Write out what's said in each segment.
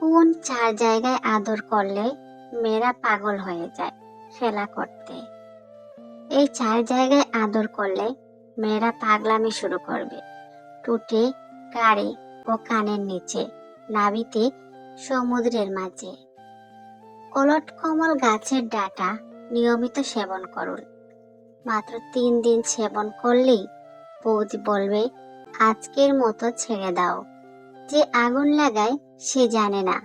কোন 4 জায়গায় আদর করলে মেয়েরা পাগল হয়ে যায় খেলা করতে? এই 4 জায়গায় আদর করলে মেয়েরা পাগলামি শুরু করবে। টুটে, গাড়ে ও কানের নিচে, নাভিতে, সমুদ্রের মাঝে। ওলট কমল গাছের ডাটা নিয়মিত সেবন করুন। মাত্র 3 দিন সেবন করলেই বৌদি বলবে, আজকের মতো ছেড়ে দাও। যে আগুন লাগায় সে জানে না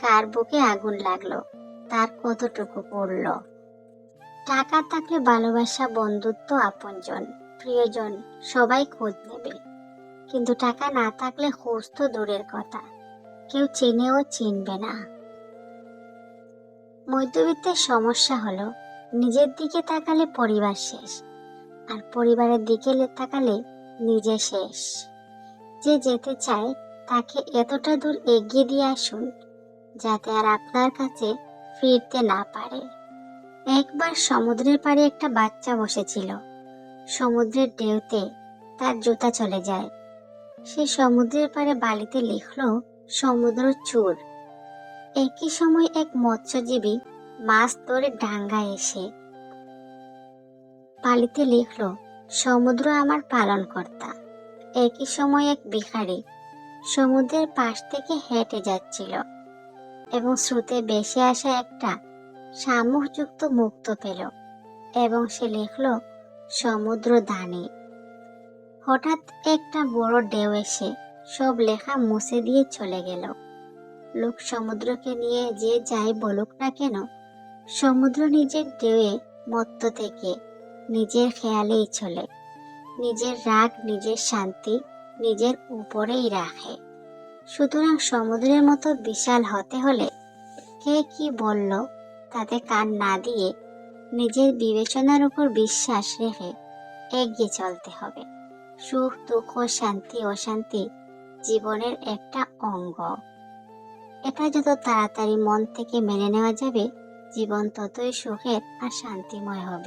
কার বুকে আগুন লাগলো, তার কতটুকু পড়লো। টাকা থাকলে ভালোবাসা, বন্ধুত্ব, আপনজন, প্রিয়জন সবাই খোঁজ নেবে, কিন্তু টাকা না থাকলে খোঁজ তো দূরের কথা, কেউ চিনেও চিনবে না। মধ্যবিত্তের সমস্যা হলো নিজের দিকে তাকালে পরিবার শেষ, আর পরিবারের দিকে তাকালে নিজে শেষ। যে যেতে চায় তাকে এতটা দূর এগিয়ে দিয়ে আসুন যাতে আর আপনার কাছে ফিরতে না পারে। একবার সমুদ্রের পাড়ে একটা বাচ্চা বসেছিল। সমুদ্রের ঢেউতে তার জুতা চলে যায়। সে সমুদ্রের পাড়ে বালিতে লিখলো, সমুদ্র চুর। একই সময় এক মৎস্যজীবী মাছ ধরে ডাঙ্গায় এসে বালিতে লিখলো, সমুদ্র আমার পালনকর্তা। একই সময় এক ভিখারি সমুদ্রের পাশ থেকে হেঁটে যাচ্ছিল এবং স্রোতে ভেসে আসা একটা শামুকযুক্ত মুক্তো পেল এবং সে লিখলো, সমুদ্র দানে। হঠাৎ একটা বড় ঢেউ এসে সব লেখা মুছে দিয়ে চলে গেল। লোক সমুদ্রকে নিয়ে যে যাই বলুক না কেন, সমুদ্র নিজের ঢেউয়ে মত্ত থেকে নিজের খেয়ালেই চলে। নিজের রাগ, নিজের শান্তি নিজের উপরেই রাখে। সুতরাং সমুদ্রের মতো বিশাল হতে হলে কে কি বলল তাতে কান না দিয়ে নিজের বিবেচনার উপর বিশ্বাস রেখে এগিয়ে চলতে হবে। সুখ, দুঃখ, শান্তি, অশান্তি জীবনের একটা অঙ্গ। এটা যত তাড়াতাড়ি মন থেকে মেনে নেওয়া যাবে, জীবন ততই সুখের আর শান্তিময় হবে।